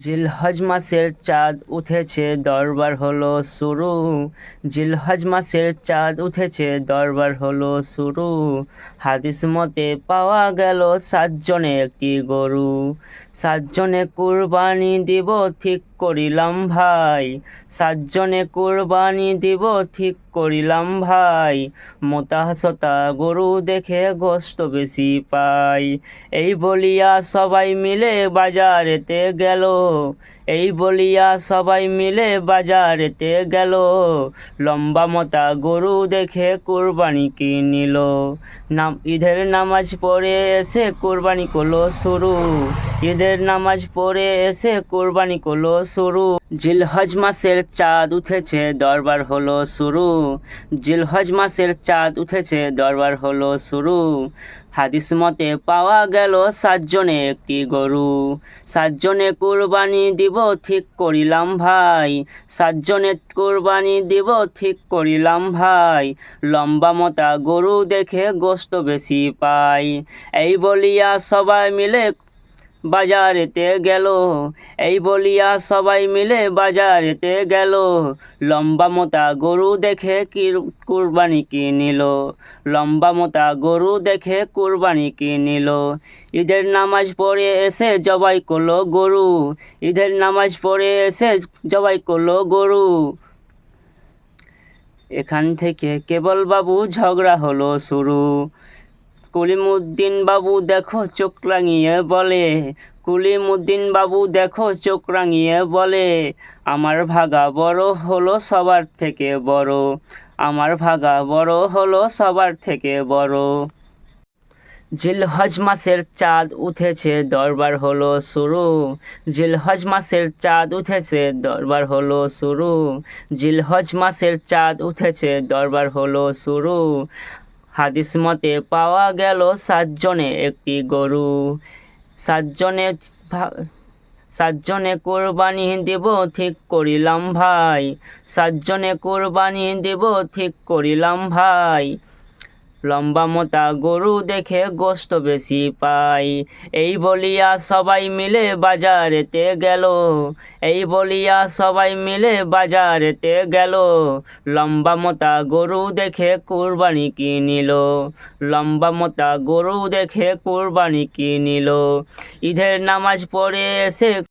জিলহজ মাসের চাঁদ উঠেছে, দরবার হলো শুরু। জিলহজ মাসের চাঁদ উঠেছে, দরবার হলো শুরু। হাদিস মতে পাওয়া গেল 7 জনে একটি গরু। 7 জনে কুরবানি দিব ঠিক করিলাম ভাই। 7 জনে কুরবানি দিব ঠিক করিলাম ভাই। মোটা গরু দেখে গোশত বেশি পাই। এই বলিয়া সবাই মিলে বাজারেতে গেল। এই বলিয়া সবাই মিলে বাজারেতে গেল। লম্বা মোটা গরু দেখে কুরবানি কিনিল। ঈদের নামাজ পড়ে এসে কুরবানি করলো শুরু। ঈদের নামাজ পড়ে এসে কুরবানি করলো শুরু। জিলহজ মাসের চাঁদ উঠেছে, দরবার হলো শুরু। জিলহজ মাসের চাঁদ উঠেছে, দরবার হলো শুরু। হাদিস মতে পাওয়া গেল 7 জনে একটি গরু। 7 জনে কুরবানি দিব ঠিক করিলাম ভাই। 7 জনে কুরবানি দিব ঠিক করিলাম ভাই। লম্বা মোটা গরু দেখে গোশত বেশি পাই। এই বলিয়া সবাই মিলে বাজারেতে গেল। এই বলিয়া সবাই মিলে বাজারেতে গেল। লম্বা মোটা গরু দেখে কুরবানি কিনিল। লম্বা মোটা গরু দেখে কুরবানি কিনিল। ঈদের নামাজ পড়ে এসে জবাই করলো গরু। ঈদের নামাজ পড়ে এসে জবাই করলো গরু। এখান থেকে কেবল বাবু ঝগড়া হলো শুরু। কলিমুদ্দিন বাবু দেখো চোখ রাঙিয়ে বলে। কলিমুদ্দিন বাবু দেখো চোখ রাঙিয়ে বলে, আমার ভাগা বড় হলো সবার থেকে বড়। আমার ভাগা বড় হলো সবার থেকে বড়। জিলহজ মাসের চাঁদ উঠেছে, দরবার হলো শুরু। জিলহজ মাসের চাঁদ উঠেছে, দরবার হলো শুরু। জিলহজ মাসের চাঁদ উঠেছে, দরবার হলো শুরু। হাদিস মতে পাওয়া গেল 7 জনে একটি গরু। 7 জনে কুরবানি দেব ঠিক করিলাম ভাই। 7 জনে কুরবানি দেব ঠিক করিলাম ভাই। লম্বা মোটা গরু দেখে গোশত বেশি পাই। এই বলিয়া সবাই মিলে বাজারেতে গেল। এই বলিয়া সবাই মিলে বাজারেতে গেল। লম্বা মোটা গরু দেখে কুরবানি কিনিল। লম্বা মোটা গরু দেখে কুরবানি কিনিল। ঈদের নামাজ পড়ে এসে